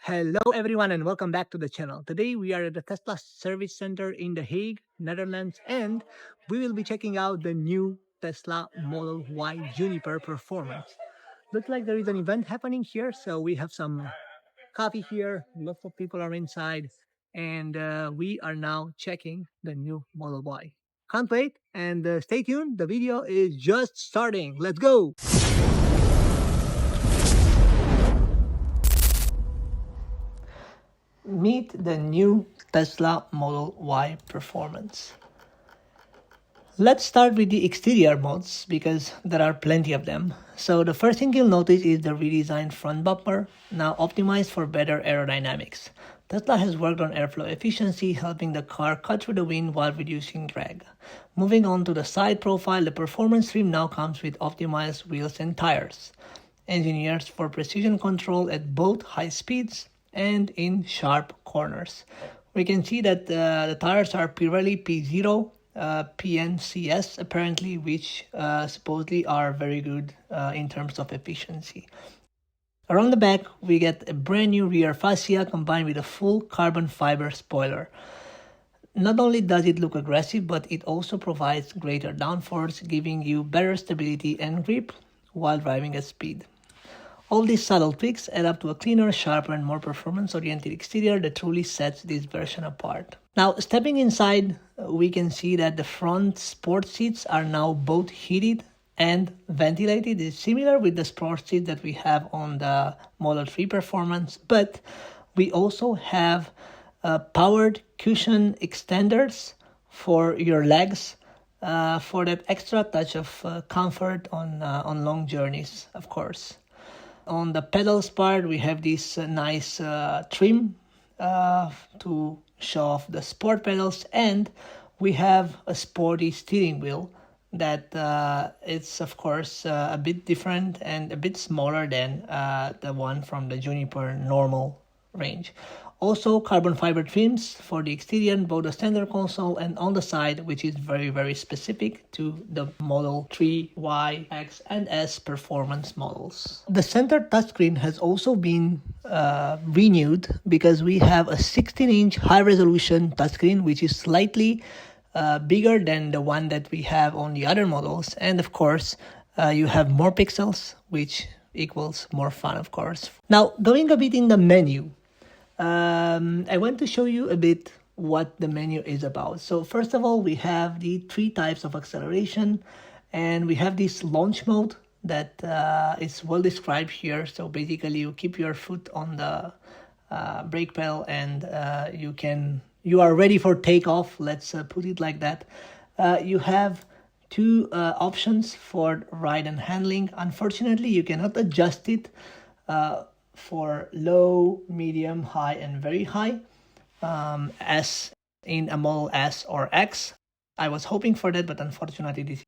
Hello, everyone, and welcome back to the channel. Today, we are at the Tesla Service Center in The Hague, Netherlands, and we will be checking out the new Tesla Model Y Juniper Performance. Looks like there is an event happening here, so we have some coffee here. Lots of people are inside, and we are now checking the new Model Y. Can't wait, and stay tuned. The video is just starting. Let's go! Meet the new Tesla Model Y Performance. Let's start with the exterior modes because there are plenty of them. So the first thing you'll notice is the redesigned front bumper, now optimized for better aerodynamics. Tesla has worked on airflow efficiency, helping the car cut through the wind while reducing drag. Moving on to the side profile, the performance trim now comes with optimized wheels and tires, engineered for precision control at both high speeds and in sharp corners. We can see that the tires are Pirelli P0 PNCS apparently, which supposedly are very good in terms of efficiency. Around the back, we get a brand new rear fascia combined with a full carbon fiber spoiler. Not only does it look aggressive, but it also provides greater downforce, giving you better stability and grip while driving at speed. All these subtle tweaks add up to a cleaner, sharper, and more performance-oriented exterior that truly sets this version apart. Now, stepping inside, we can see that the front sport seats are now both heated and ventilated. It's similar with the sport seat that we have on the Model 3 Performance, but we also have powered cushion extenders for your legs for that extra touch of comfort on long journeys, of course. On the pedals part, we have this nice trim to show off the sport pedals, and we have a sporty steering wheel that it's of course a bit different and a bit smaller than the one from the Juniper normal range. Also, carbon fiber trims for the exterior, both the center console and on the side, which is very specific to the Model 3, Y, X, and S performance models. The center touchscreen has also been renewed because we have a 16-inch high-resolution touchscreen, which is slightly bigger than the one that we have on the other models. And of course, you have more pixels, which equals more fun, of course. Now, going a bit in the menu, I want to show you a bit what the menu is about. So first of all, we have the 3 types of acceleration, and we have this launch mode that is well described here. So basically, you keep your foot on the brake pedal and you are ready for takeoff. Let's put it like that. You have 2 options for ride and handling. Unfortunately, you cannot adjust it for low, medium, high, and very high, as in a Model S or X. I was hoping for that, but unfortunately this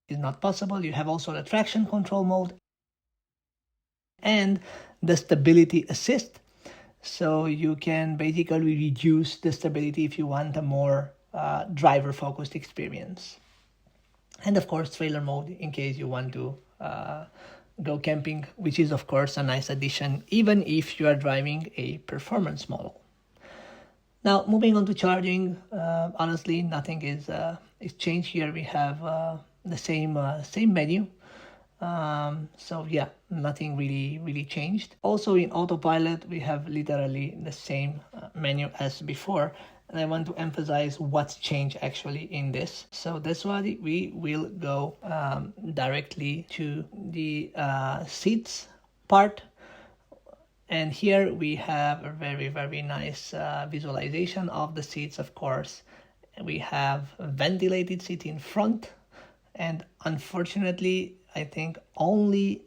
is not possible. You have also the traction control mode and the stability assist. So you can basically reduce the stability if you want a more driver-focused experience. And of course, trailer mode in case you want to go camping, which is of course a nice addition even if you are driving a performance model. Now, moving on to charging, honestly nothing is changed here. We have the same menu, so yeah, nothing really changed. Also in Autopilot, we have literally the same menu as before, and I want to emphasize what's changed actually in this. So that's why we will go directly to the seats part. And here we have a very nice visualization of the seats, of course. We have a ventilated seat in front, and unfortunately, I think only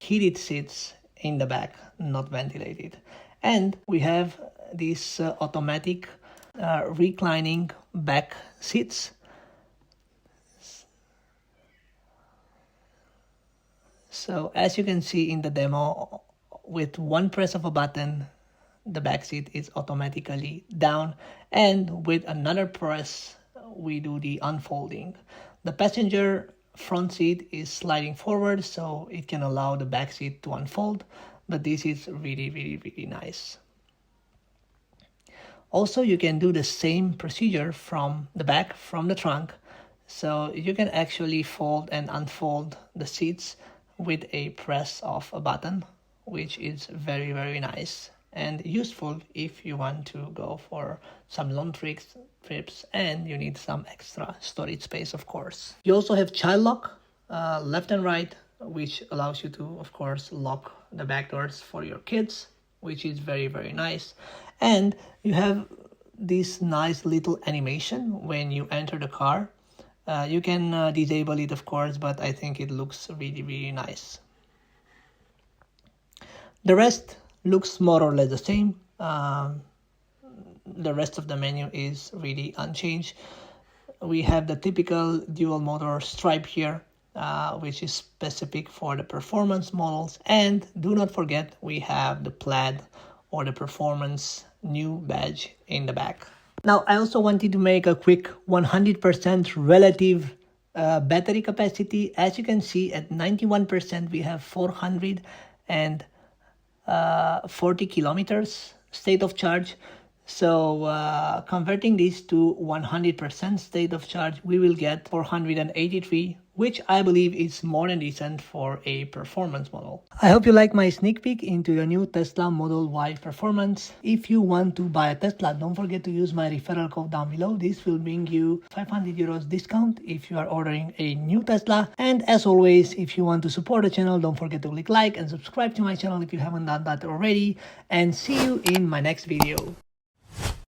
heated seats in the back, not ventilated. And we have these automatic reclining back seats. So as you can see in the demo, with one press of a button, the back seat is automatically down, and with another press, we do the unfolding. The passenger front seat is sliding forward, so it can allow the back seat to unfold. but this is really nice. Also, you can do the same procedure from the back, from the trunk. So you can actually fold and unfold the seats with a press of a button, which is very nice and useful if you want to go for some long trips and you need some extra storage space, of course. You also have child lock, left and right, which allows you to, of course, lock the back doors for your kids, which is very nice. And you have this nice little animation when you enter the car. You can disable it, of course, but I think it looks really nice. The rest looks more or less the same. The rest of the menu is really unchanged. We have the typical dual motor stripe here, which is specific for the performance models. And do not forget, we have the plaid or the performance new badge in the back. Now, I also wanted to make a quick 100% relative battery capacity. As you can see, at 91%, we have 440 kilometers state of charge. So converting this to 100% state of charge, we will get 483, which I believe is more than decent for a performance model. I hope you like my sneak peek into the new Tesla Model Y Performance. If you want to buy a Tesla, don't forget to use my referral code down below. This will bring you 500 euros discount if you are ordering a new Tesla. And as always, if you want to support the channel, don't forget to click like and subscribe to my channel if you haven't done that already. And see you in my next video.